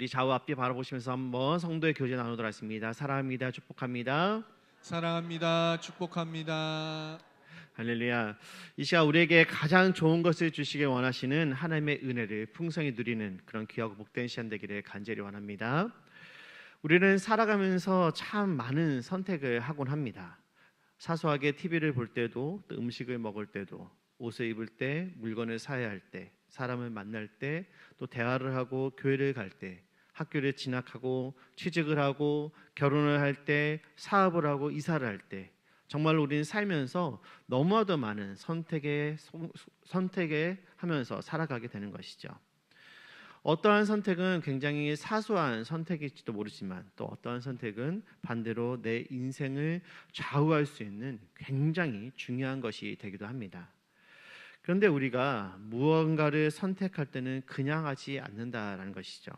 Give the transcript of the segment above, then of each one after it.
우리 좌우 앞뒤 바라보시면서 한번 성도의 교제 나누도록 하겠습니다. 사랑합니다. 축복합니다. 사랑합니다. 축복합니다. 할렐루야. 이 시간 우리에게 가장 좋은 것을 주시길 원하시는 하나님의 은혜를 풍성히 누리는 그런 귀하고 복된 시간 되기를 간절히 원합니다. 우리는 살아가면서 참 많은 선택을 하곤 합니다. 사소하게 TV를 볼 때도, 또 음식을 먹을 때도, 옷을 입을 때, 물건을 사야 할 때, 사람을 만날 때, 또 대화를 하고 교회를 갈 때, 학교를 진학하고 취직을 하고 결혼을 할 때, 사업을 하고 이사를 할 때, 정말 우리는 살면서 너무나도 많은 선택에 하면서 살아가게 되는 것이죠. 어떠한 선택은 굉장히 사소한 선택일지도 모르지만 또 어떠한 선택은 반대로 내 인생을 좌우할 수 있는 굉장히 중요한 것이 되기도 합니다. 그런데 우리가 무언가를 선택할 때는 그냥 하지 않는다라는 것이죠.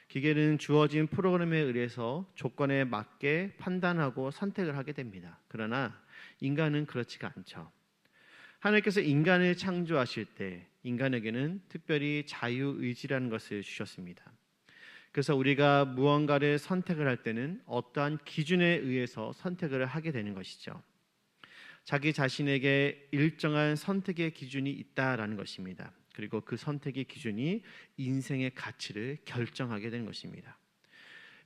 기계는 주어진 프로그램에 의해서 조건에 맞게 판단하고 선택을 하게 됩니다. 그러나 인간은 그렇지가 않죠. 하나님께서 인간을 창조하실 때 인간에게는 특별히 자유의지라는 것을 주셨습니다. 그래서 우리가 무언가를 선택을 할 때는 어떠한 기준에 의해서 선택을 하게 되는 것이죠. 자기 자신에게 일정한 선택의 기준이 있다라는 것입니다. 그리고 그 선택의 기준이 인생의 가치를 결정하게 되는 것입니다.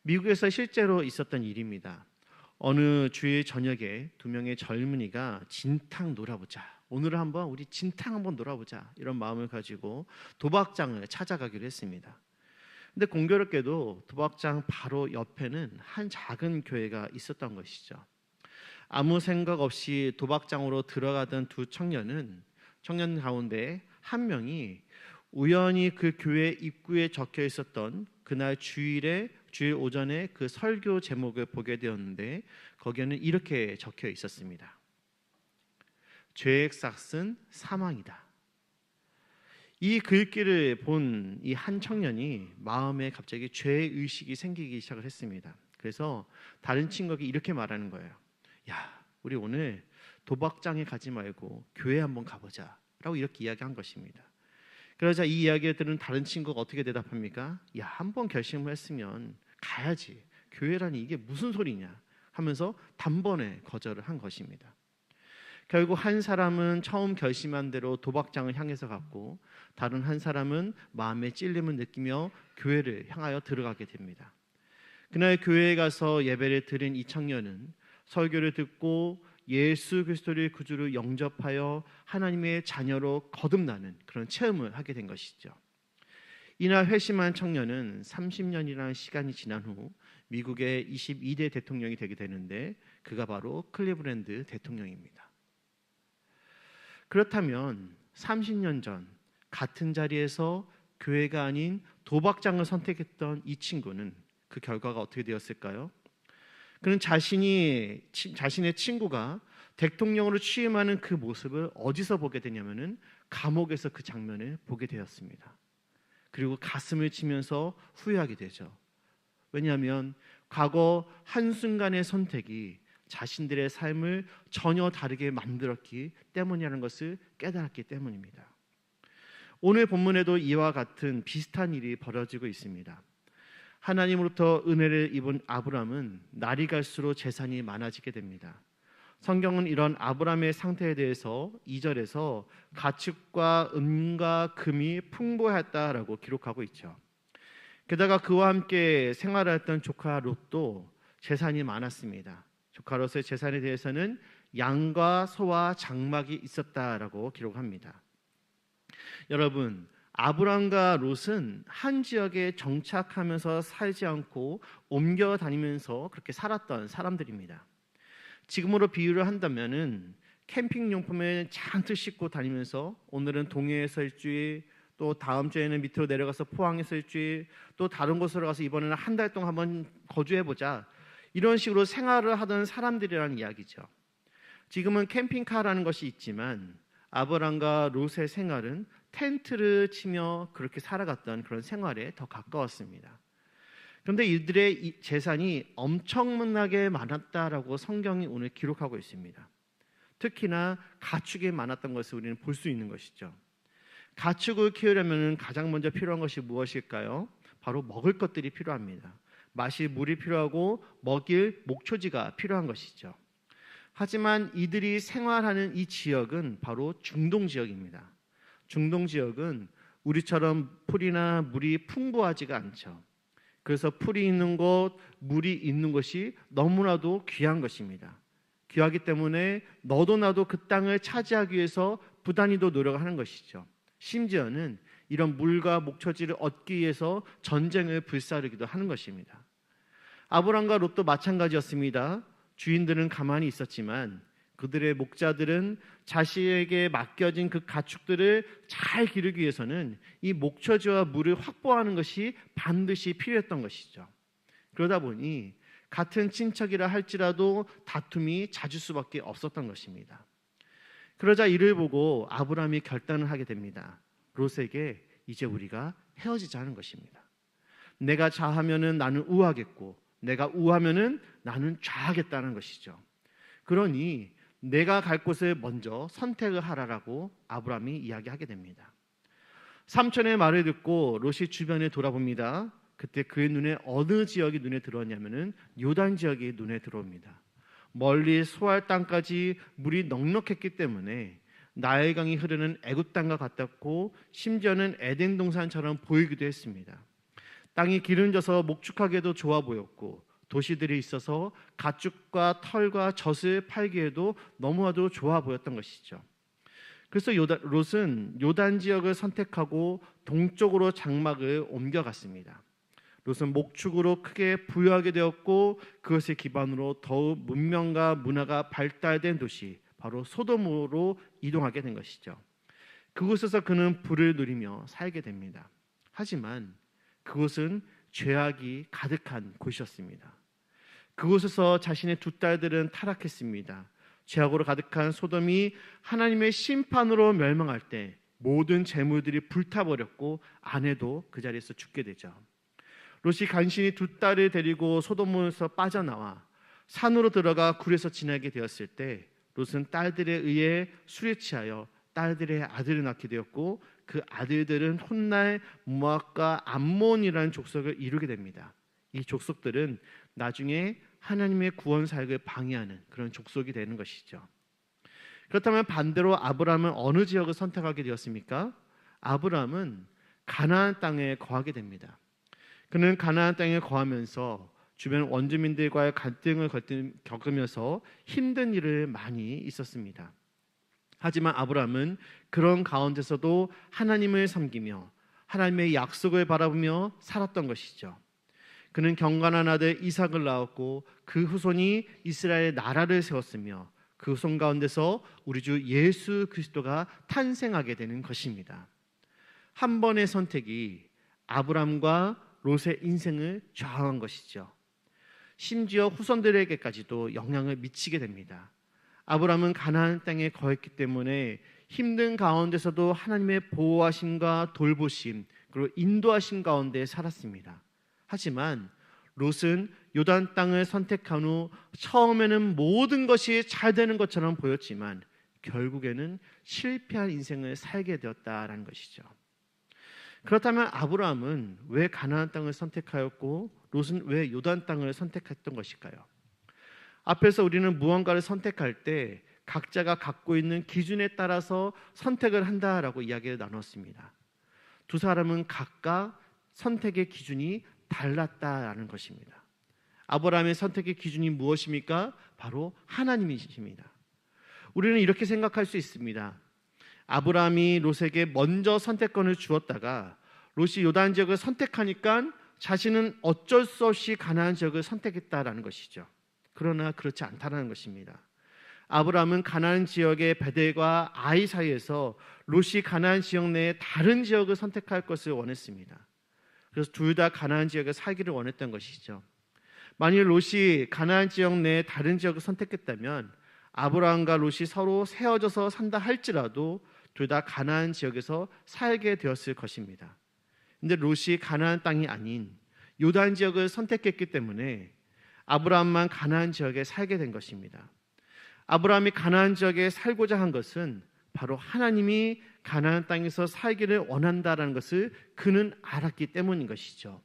미국에서 실제로 있었던 일입니다. 어느 주일 저녁에 두 명의 젊은이가 진탕 놀아보자, 오늘은 한번 우리 진탕 한번 놀아보자, 이런 마음을 가지고 도박장을 찾아가기로 했습니다. 근데 공교롭게도 도박장 바로 옆에는 한 작은 교회가 있었던 것이죠. 아무 생각 없이 도박장으로 들어가던 두 청년 가운데 한 명이 우연히 그 교회 입구에 적혀 있었던 그날 주일 오전에 그 설교 제목을 보게 되었는데 거기에는 이렇게 적혀 있었습니다. 죄의 싹은 사망이다. 이 글귀를 본 이 한 청년이 마음에 갑자기 죄의 의식이 생기기 시작을 했습니다. 그래서 다른 친구에게 이렇게 말하는 거예요. 야, 우리 오늘 도박장에 가지 말고 교회 한번 가보자 라고 이렇게 이야기한 것입니다. 그러자 이 이야기를 들은 다른 친구가 어떻게 대답합니까? 야, 한번 결심을 했으면 가야지, 교회라니 이게 무슨 소리냐 하면서 단번에 거절을 한 것입니다. 결국 한 사람은 처음 결심한 대로 도박장을 향해서 갔고 다른 한 사람은 마음의 찔림을 느끼며 교회를 향하여 들어가게 됩니다. 그날 교회에 가서 예배를 드린 이 청년은 설교를 듣고 예수 그리스도를 구주로 영접하여 하나님의 자녀로 거듭나는 그런 체험을 하게 된 것이죠. 이날 회심한 청년은 30년이라는 시간이 지난 후 미국의 22대 대통령이 되게 되는데 그가 바로 클리브랜드 대통령입니다. 그렇다면 30년 전 같은 자리에서 교회가 아닌 도박장을 선택했던 이 친구는 그 결과가 어떻게 되었을까요? 그는 자신의 친구가 대통령으로 취임하는 그 모습을 어디서 보게 되냐면은 감옥에서 그 장면을 보게 되었습니다. 그리고 가슴을 치면서 후회하게 되죠. 왜냐하면 과거 한순간의 선택이 자신들의 삶을 전혀 다르게 만들었기 때문이라는 것을 깨달았기 때문입니다. 오늘 본문에도 이와 같은 비슷한 일이 벌어지고 있습니다. 하나님으로부터 은혜를 입은 아브람은 날이 갈수록 재산이 많아지게 됩니다. 성경은 이런 아브람의 상태에 대해서 2절에서 가축과 은과 금이 풍부했다라고 기록하고 있죠. 게다가 그와 함께 생활했던 조카 롯도 재산이 많았습니다. 조카 롯의 재산에 대해서는 양과 소와 장막이 있었다라고 기록합니다. 여러분, 아브람과 롯은 한 지역에 정착하면서 살지 않고 옮겨 다니면서 그렇게 살았던 사람들입니다. 지금으로 비유를 한다면은 캠핑 용품을 잔뜩 싣고 다니면서 오늘은 동해에서 일주일, 또 다음 주에는 밑으로 내려가서 포항에서 일주일, 또 다른 곳으로 가서 이번에는 한 달 동안 한번 거주해보자, 이런 식으로 생활을 하던 사람들이라는 이야기죠. 지금은 캠핑카라는 것이 있지만 아브람과 롯의 생활은 텐트를 치며 그렇게 살아갔던 그런 생활에 더 가까웠습니다. 그런데 이들의 재산이 엄청나게 많았다라고 성경이 오늘 기록하고 있습니다. 특히나 가축이 많았던 것을 우리는 볼 수 있는 것이죠. 가축을 키우려면 가장 먼저 필요한 것이 무엇일까요? 바로 먹을 것들이 필요합니다. 마실 물이 필요하고 먹일 목초지가 필요한 것이죠. 하지만 이들이 생활하는 이 지역은 바로 중동 지역입니다. 중동 지역은 우리처럼 풀이나 물이 풍부하지가 않죠. 그래서 풀이 있는 곳, 물이 있는 곳이 너무나도 귀한 것입니다. 귀하기 때문에 너도 나도 그 땅을 차지하기 위해서 부단히도 노력하는 것이죠. 심지어는 이런 물과 목초지를 얻기 위해서 전쟁을 불사르기도 하는 것입니다. 아브람과 롯도 마찬가지였습니다. 주인들은 가만히 있었지만 그들의 목자들은 자신에게 맡겨진 그 가축들을 잘 기르기 위해서는 이 목초지와 물을 확보하는 것이 반드시 필요했던 것이죠. 그러다 보니 같은 친척이라 할지라도 다툼이 잦을 수밖에 없었던 것입니다. 그러자 이를 보고 아브람이 결단을 하게 됩니다. 롯에게 이제 우리가 헤어지자는 것입니다. 내가 좌하면은 나는 우하겠고 내가 우하면은 나는 좌하겠다는 것이죠. 그러니 내가 갈 곳을 먼저 선택을 하라라고 아브람이 이야기하게 됩니다. 삼촌의 말을 듣고 롯이 주변에 돌아봅니다. 그때 그의 눈에 어느 지역이 눈에 들어왔냐면은 요단 지역이 눈에 들어옵니다. 멀리 소알 땅까지 물이 넉넉했기 때문에 나일강이 흐르는 애굽 땅과 같았고 심지어는 에덴 동산처럼 보이기도 했습니다. 땅이 기름져서 목축하기에도 좋아 보였고 도시들이 있어서 가축과 털과 젖을 팔기에도 너무나도 좋아 보였던 것이죠. 그래서 롯은 요단 지역을 선택하고 동쪽으로 장막을 옮겨갔습니다. 롯은 목축으로 크게 부유하게 되었고 그것을 기반으로 더욱 문명과 문화가 발달된 도시 바로 소돔으로 이동하게 된 것이죠. 그곳에서 그는 부를 누리며 살게 됩니다. 하지만 그곳은 죄악이 가득한 곳이었습니다. 그곳에서 자신의 두 딸들은 타락했습니다. 죄악으로 가득한 소돔이 하나님의 심판으로 멸망할 때 모든 재물들이 불타버렸고 아내도 그 자리에서 죽게 되죠. 롯이 간신히 두 딸을 데리고 소돔에서 빠져나와 산으로 들어가 굴에서 지내게 되었을 때 롯은 딸들에 의해 술에 취하여 딸들의 아들을 낳게 되었고 그 아들들은 훗날 모압과 암몬이라는 족속을 이루게 됩니다. 이 족속들은 나중에 하나님의 구원 사역을 방해하는 그런 족속이 되는 것이죠. 그렇다면 반대로 아브람은 어느 지역을 선택하게 되었습니까? 아브람은 가나안 땅에 거하게 됩니다. 그는 가나안 땅에 거하면서 주변 원주민들과의 갈등을 겪으면서 힘든 일을 많이 있었습니다. 하지만 아브람은 그런 가운데서도 하나님을 섬기며 하나님의 약속을 바라보며 살았던 것이죠. 그는 경건한 아들 이삭을 낳았고 그 후손이 이스라엘 나라를 세웠으며 그 후손 가운데서 우리 주 예수 그리스도가 탄생하게 되는 것입니다. 한 번의 선택이 아브람과 롯의 인생을 좌우한 것이죠. 심지어 후손들에게까지도 영향을 미치게 됩니다. 아브람은 가나안 땅에 거했기 때문에 힘든 가운데서도 하나님의 보호하심과 돌보심 그리고 인도하심 가운데 살았습니다. 하지만 롯은 요단 땅을 선택한 후 처음에는 모든 것이 잘 되는 것처럼 보였지만 결국에는 실패한 인생을 살게 되었다라는 것이죠. 그렇다면 아브라함은 왜 가나안 땅을 선택하였고 롯은 왜 요단 땅을 선택했던 것일까요? 앞에서 우리는 무언가를 선택할 때 각자가 갖고 있는 기준에 따라서 선택을 한다라고 이야기를 나눴습니다. 두 사람은 각각 선택의 기준이 달랐다라는 것입니다. 아브라함의 선택의 기준이 무엇입니까? 바로 하나님이십니다. 우리는 이렇게 생각할 수 있습니다. 아브라함이 롯에게 먼저 선택권을 주었다가 롯이 요단 지역을 선택하니까 자신은 어쩔 수 없이 가나안 지역을 선택했다라는 것이죠. 그러나 그렇지 않다는 것입니다. 아브라함은 가나안 지역의 베델과 아이 사이에서 롯이 가나안 지역 내에 다른 지역을 선택할 것을 원했습니다. 그래서 둘 다 가나안 지역에 살기를 원했던 것이죠. 만일 롯이 가나안 지역 내에 다른 지역을 선택했다면 아브라함과 롯이 서로 세워져서 산다 할지라도 둘 다 가나안 지역에서 살게 되었을 것입니다. 그런데 롯이 가나안 땅이 아닌 요단 지역을 선택했기 때문에 아브라함만 가나안 지역에 살게 된 것입니다. 아브라함이 가나안 지역에 살고자 한 것은 바로 하나님이 가나안 땅에서 살기를 원한다라는 것을 그는 알았기 때문인 것이죠.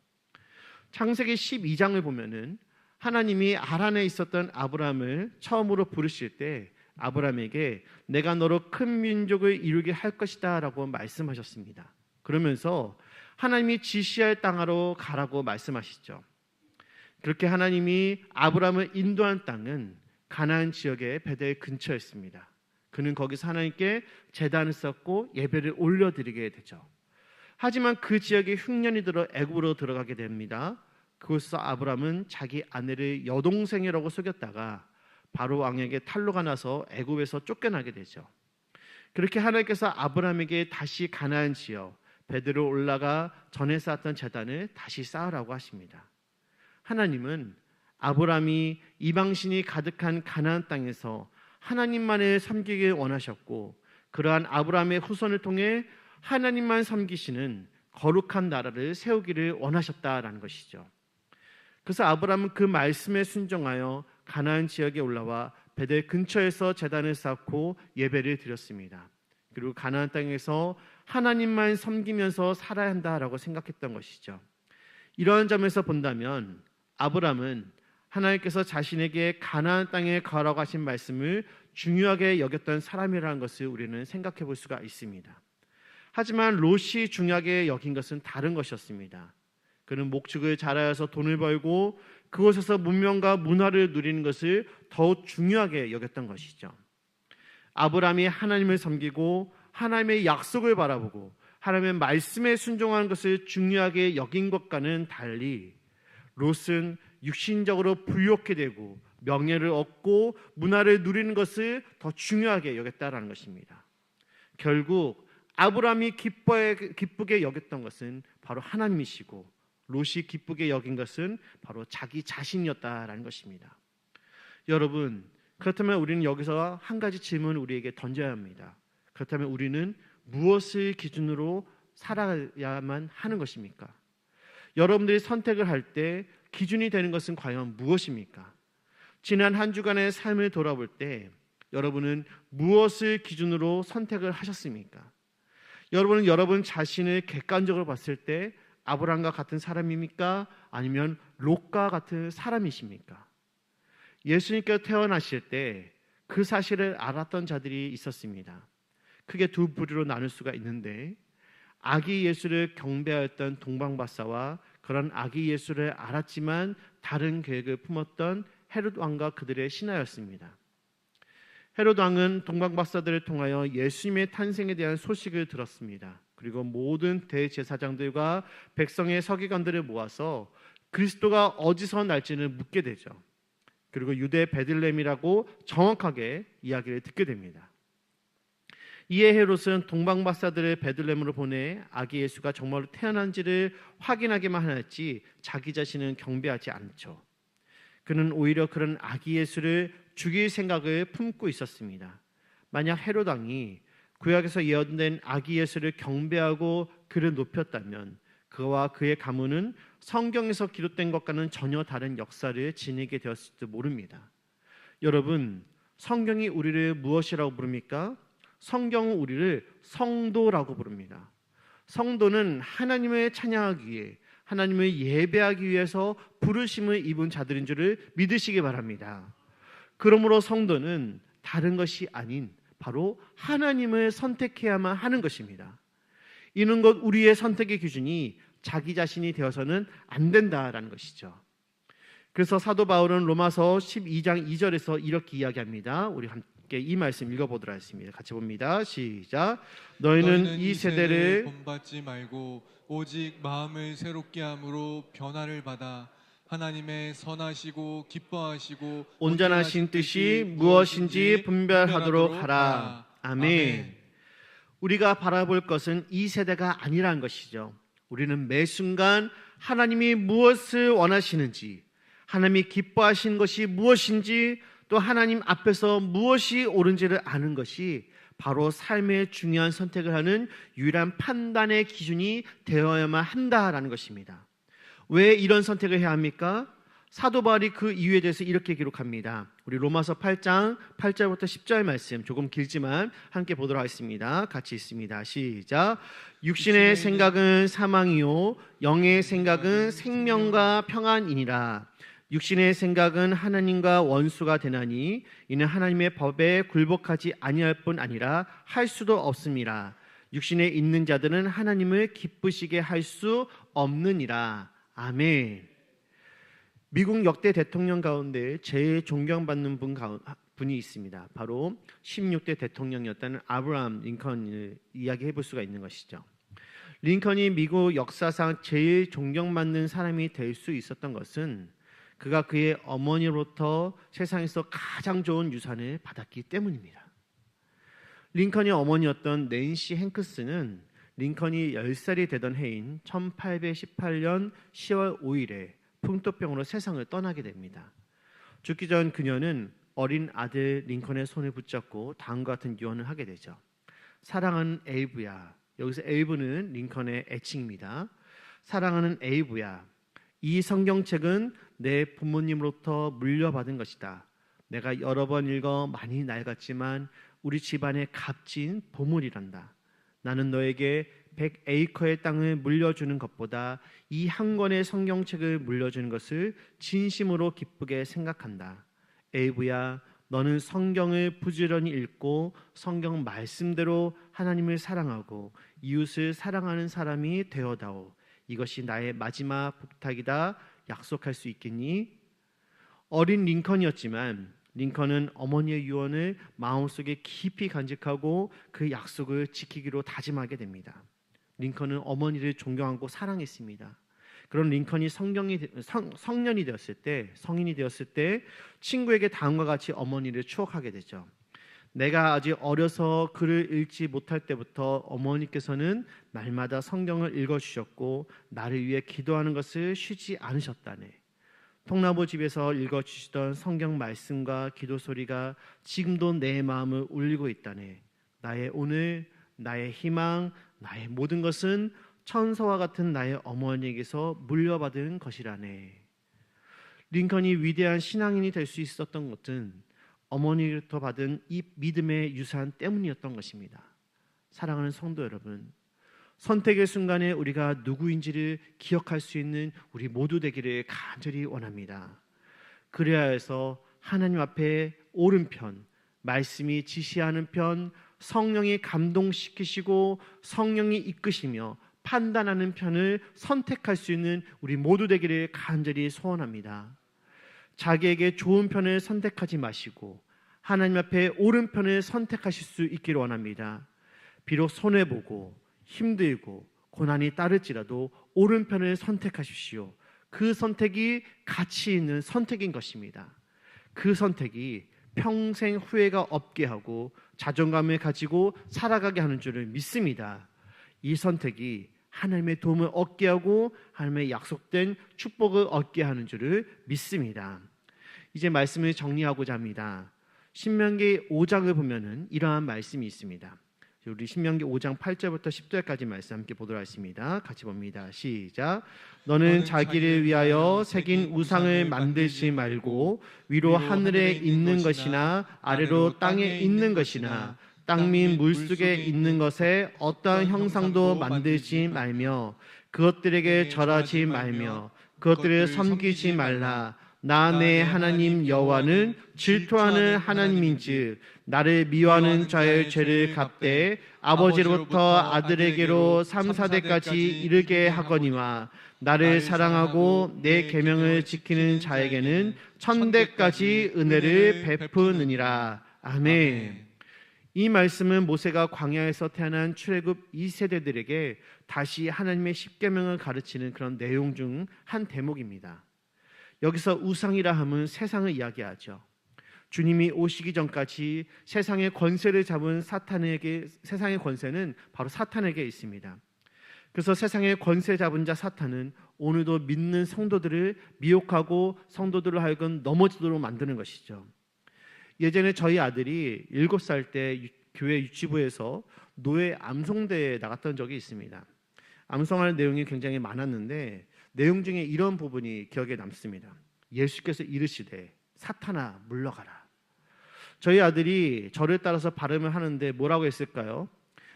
창세기 12장을 보면은 하나님이 아란에 있었던 아브라함을 처음으로 부르실 때 아브라함에게 내가 너로 큰 민족을 이루게 할 것이다 라고 말씀하셨습니다. 그러면서 하나님이 지시할 땅으로 가라고 말씀하시죠. 그렇게 하나님이 아브라함을 인도한 땅은 가나안 지역의 베델 근처였습니다. 그는 거기서 하나님께 제단을 쌓고 예배를 올려드리게 되죠. 하지만 그 지역에 흉년이 들어 애굽으로 들어가게 됩니다. 그곳에서 아브라함은 자기 아내를 여동생이라고 속였다가 바로 왕에게 탄로가 나서 애굽에서 쫓겨나게 되죠. 그렇게 하나님께서 아브라함에게 다시 가나안 지역 베델로 올라가 전에 쌓았던 제단을 다시 쌓으라고 하십니다. 하나님은 아브라함이 이방신이 가득한 가나안 땅에서 하나님만을 섬기길 원하셨고 그러한 아브라함의 후손을 통해 하나님만 섬기시는 거룩한 나라를 세우기를 원하셨다라는 것이죠. 그래서 아브라함은 그 말씀에 순종하여 가나안 지역에 올라와 베델 근처에서 제단을 쌓고 예배를 드렸습니다. 그리고 가나안 땅에서 하나님만 섬기면서 살아야 한다라고 생각했던 것이죠. 이러한 점에서 본다면 아브라함은 하나님께서 자신에게 가나안 땅에 가라고 하신 말씀을 중요하게 여겼던 사람이라는 것을 우리는 생각해 볼 수가 있습니다. 하지만 롯이 중요하게 여긴 것은 다른 것이었습니다. 그는 목축을 잘하여서 돈을 벌고 그곳에서 문명과 문화를 누리는 것을 더욱 중요하게 여겼던 것이죠. 아브라함이 하나님을 섬기고 하나님의 약속을 바라보고 하나님의 말씀에 순종하는 것을 중요하게 여긴 것과는 달리 롯은 육신적으로 부유하게 되고 명예를 얻고 문화를 누리는 것을 더 중요하게 여겼다라는 것입니다. 결국 아브라함이 기쁘게 여겼던 것은 바로 하나님이시고 롯이 기쁘게 여긴 것은 바로 자기 자신이었다라는 것입니다. 여러분, 그렇다면 우리는 여기서 한 가지 질문을 우리에게 던져야 합니다. 그렇다면 우리는 무엇을 기준으로 살아야만 하는 것입니까? 여러분들이 선택을 할 때 기준이 되는 것은 과연 무엇입니까? 지난 한 주간의 삶을 돌아볼 때 여러분은 무엇을 기준으로 선택을 하셨습니까? 여러분은 여러분 자신을 객관적으로 봤을 때 아브라함과 같은 사람입니까? 아니면 롯과 같은 사람이십니까? 예수님께서 태어나실 때 그 사실을 알았던 자들이 있었습니다. 크게 두 부류로 나눌 수가 있는데 아기 예수를 경배하였던 동방박사와 그런 아기 예수를 알았지만 다른 계획을 품었던 헤롯 왕과 그들의 신하였습니다. 헤롯 왕은 동방박사들을 통하여 예수님의 탄생에 대한 소식을 들었습니다. 그리고 모든 대제사장들과 백성의 서기관들을 모아서 그리스도가 어디서 날지를 묻게 되죠. 그리고 유대 베들레헴이라고 정확하게 이야기를 듣게 됩니다. 이에 헤롯은 동방박사들을 베들레헴으로 보내 아기 예수가 정말로 태어난지를 확인하기만 하였지 자기 자신은 경배하지 않죠. 그는 오히려 그런 아기 예수를 죽일 생각을 품고 있었습니다. 만약 헤롯 왕이 구약에서 예언된 아기 예수를 경배하고 그를 높였다면 그와 그의 가문은 성경에서 기록된 것과는 전혀 다른 역사를 지니게 되었을지도 모릅니다. 여러분, 성경이 우리를 무엇이라고 부릅니까? 성경은 우리를 성도라고 부릅니다. 성도는 하나님을 찬양하기 위해 하나님을 예배하기 위해서 부르심을 입은 자들인 줄을 믿으시기 바랍니다. 그러므로 성도는 다른 것이 아닌 바로 하나님을 선택해야만 하는 것입니다. 이는 것 우리의 선택의 기준이 자기 자신이 되어서는 안 된다라는 것이죠. 그래서 사도 바울은 로마서 12장 2절에서 이렇게 이야기합니다. 우리 함께 이 말씀 읽어보도록 하겠습니다. 같이 봅니다. 시작. 너희는 이 세대를 본받지 말고 오직 마음을 새롭게 함으로 변화를 받아 하나님의 선하시고 기뻐하시고 온전하신 뜻이 무엇인지 분별하도록 하라. 아멘. 우리가 바라볼 것은 이 세대가 아니라는 것이죠. 우리는 매 순간 하나님이 무엇을 원하시는지, 하나님이 기뻐하시는 것이 무엇인지, 또 하나님 앞에서 무엇이 옳은지를 아는 것이 바로 삶의 중요한 선택을 하는 유일한 판단의 기준이 되어야만 한다라는 것입니다. 왜 이런 선택을 해야 합니까? 사도 바울이 그 이유에 대해서 이렇게 기록합니다. 우리 로마서 8장 8절부터 10절 말씀 조금 길지만 함께 보도록 하겠습니다. 같이 있습니다. 시작. 육신의 생각은 사망이요 영의 생각은 생명과 평안이니라. 육신의 생각은 하나님과 원수가 되나니 이는 하나님의 법에 굴복하지 아니할 뿐 아니라 할 수도 없습니다. 육신에 있는 자들은 하나님을 기쁘시게 할 수 없느니라. 아멘. 미국 역대 대통령 가운데 제일 존경받는 분이 있습니다. 바로 16대 대통령이었다는 아브라함 링컨을 이야기해 볼 수가 있는 것이죠. 링컨이 미국 역사상 제일 존경받는 사람이 될 수 있었던 것은 그가 그의 어머니로부터 세상에서 가장 좋은 유산을 받았기 때문입니다. 링컨의 어머니였던 낸시 행크스는 링컨이 10살이 되던 해인 1818년 10월 5일에 풍토병으로 세상을 떠나게 됩니다. 죽기 전 그녀는 어린 아들 링컨의 손을 붙잡고 다음과 같은 유언을 하게 되죠. 사랑하는 에이브야. 여기서 에이브는 링컨의 애칭입니다. 사랑하는 에이브야. 이 성경책은 내 부모님으로부터 물려받은 것이다. 내가 여러 번 읽어 많이 낡았지만 우리 집안의 값진 보물이란다. 나는 너에게 100에이커의 땅을 물려주는 것보다 이 한 권의 성경책을 물려주는 것을 진심으로 기쁘게 생각한다. 에이브야, 너는 성경을 부지런히 읽고 성경 말씀대로 하나님을 사랑하고 이웃을 사랑하는 사람이 되어다오. 이것이 나의 마지막 부탁이다. 약속할 수 있겠니? 어린 링컨이었지만 링컨은 어머니의 유언을 마음속에 깊이 간직하고 그 약속을 지키기로 다짐하게 됩니다. 링컨은 어머니를 존경하고 사랑했습니다. 그런 링컨이 성년이 되었을 때, 성인이 되었을 때 친구에게 다음과 같이 어머니를 추억하게 되죠. 내가 아직 어려서 글을 읽지 못할 때부터 어머니께서는 날마다 성경을 읽어주셨고 나를 위해 기도하는 것을 쉬지 않으셨다네. 통나무 집에서 읽어주시던 성경 말씀과 기도 소리가 지금도 내 마음을 울리고 있다네. 나의 오늘, 나의 희망, 나의 모든 것은 천사와 같은 나의 어머니에게서 물려받은 것이라네. 링컨이 위대한 신앙인이 될 수 있었던 것은 어머니로부터 받은 이 믿음의 유산 때문이었던 것입니다. 사랑하는 성도 여러분, 선택의 순간에 우리가 누구인지를 기억할 수 있는 우리 모두 되기를 간절히 원합니다. 그래야 해서 하나님 앞에 옳은 편, 말씀이 지시하는 편, 성령이 감동시키시고 성령이 이끄시며 판단하는 편을 선택할 수 있는 우리 모두 되기를 간절히 소원합니다. 자기에게 좋은 편을 선택하지 마시고 하나님 앞에 옳은 편을 선택하실 수 있기를 원합니다. 비록 손해보고 힘들고 고난이 따를지라도 옳은 편을 선택하십시오. 그 선택이 가치 있는 선택인 것입니다. 그 선택이 평생 후회가 없게 하고 자존감을 가지고 살아가게 하는 줄을 믿습니다. 이 선택이 하나님의 도움을 얻게 하고 하나님의 약속된 축복을 얻게 하는 줄을 믿습니다. 이제 말씀을 정리하고자 합니다. 신명기 5장을 보면은 이러한 말씀이 있습니다. 우리 신명기 5장 8절부터 10절까지 말씀 함께 보도록 하겠습니다. 같이 봅니다. 시작. 너는 자기를 위하여 새긴 우상을 만들지 말고 위로 하늘에 있는 것이나 아래로 땅에 있는 것이나 땅 및 물속에 있는 것에 어떠한 형상도 만들지 말며 그것들에게 절하지 말며 그것들을 섬기지 말라. 나 내 하나님 여호와는 질투하는 하나님인즉 나를 미워하는 자의 죄를 갚되 아버지로부터 아들에게로 3, 4대까지 이르게 하거니와 나를 사랑하고 내 계명을 지키는 자에게는 1000대까지 은혜를 베푸느니라. 아멘. 이 말씀은 모세가 광야에서 태어난 출애굽 2세대들에게 다시 하나님의 십계명을 가르치는 그런 내용 중 한 대목입니다. 여기서 우상이라 함은 세상을 이야기하죠. 주님이 오시기 전까지 세상의 권세를 잡은 세상의 권세는 바로 사탄에게 있습니다. 그래서 세상의 권세 잡은 자 사탄은 오늘도 믿는 성도들을 미혹하고 성도들을 하여금 넘어지도록 만드는 것이죠. 예전에 저희 아들이 7살 때 교회 유치부에서 노예 암송대에 나갔던 적이 있습니다. 암송할 내용이 굉장히 많았는데 내용 중에 이런 부분이 기억에 남습니다. 예수께서 이르시되 사탄아 물러가라. 저희 아들이 저를 따라서 발음을 하는데 뭐라고 했을까요?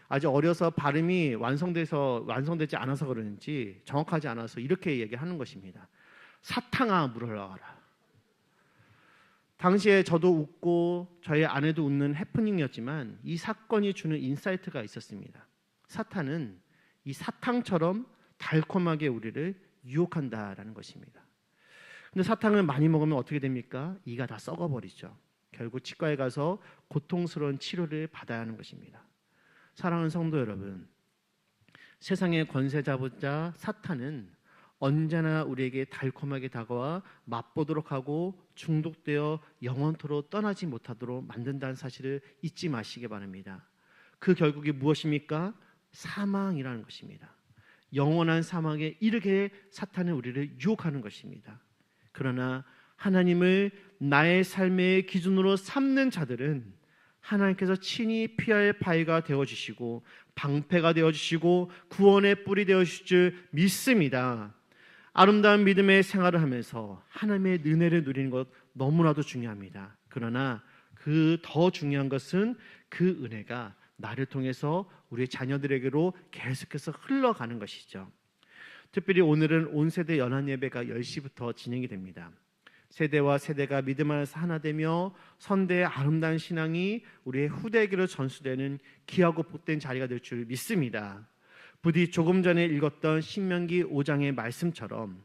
아직 어려서 발음이 완성되지 않아서 그런지 정확하지 않아서 이렇게 얘기하는 것입니다. 사탕아 물러가라. 당시에 저도 웃고 저희 아내도 웃는 해프닝이었지만 이 사건이 주는 인사이트가 있었습니다. 사탄은 이 사탕처럼 달콤하게 우리를 유혹한다라는 것입니다. 근데 사탕을 많이 먹으면 어떻게 됩니까? 이가 다 썩어버리죠. 결국 치과에 가서 고통스러운 치료를 받아야 하는 것입니다. 사랑하는 성도 여러분, 세상의 권세 잡자 사탄은 언제나 우리에게 달콤하게 다가와 맛보도록 하고 중독되어 영원토록 떠나지 못하도록 만든다는 사실을 잊지 마시기 바랍니다. 그 결국이 무엇입니까? 사망이라는 것입니다. 영원한 사망에 이르게 사탄은 우리를 유혹하는 것입니다. 그러나 하나님을 나의 삶의 기준으로 삼는 자들은 하나님께서 친히 피할 바위가 되어주시고 방패가 되어주시고 구원의 뿔이 되어주실 줄 믿습니다. 아름다운 믿음의 생활을 하면서 하나님의 은혜를 누리는 것 너무나도 중요합니다. 그러나 그 더 중요한 것은 그 은혜가 나를 통해서 우리 자녀들에게로 계속해서 흘러가는 것이죠. 특별히 오늘은 온 세대 연합 예배가 10시부터 진행이 됩니다. 세대와 세대가 믿음 안에서 하나 되며 선대의 아름다운 신앙이 우리의 후대에게로 전수되는 귀하고 복된 자리가 될 줄 믿습니다. 부디 조금 전에 읽었던 신명기 5장의 말씀처럼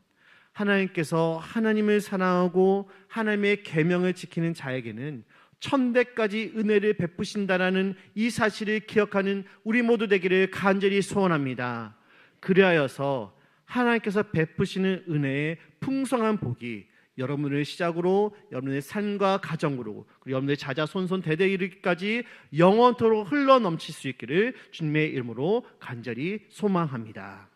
하나님께서 하나님을 사랑하고 하나님의 계명을 지키는 자에게는 천대까지 은혜를 베푸신다라는 이 사실을 기억하는 우리 모두 되기를 간절히 소원합니다. 그리하여서 하나님께서 베푸시는 은혜의 풍성한 복이 여러분을 시작으로 여러분의 삶과 가정으로 그리고 여러분의 자자손손 대대 이르기까지 영원토록 흘러넘칠 수 있기를 주님의 이름으로 간절히 소망합니다.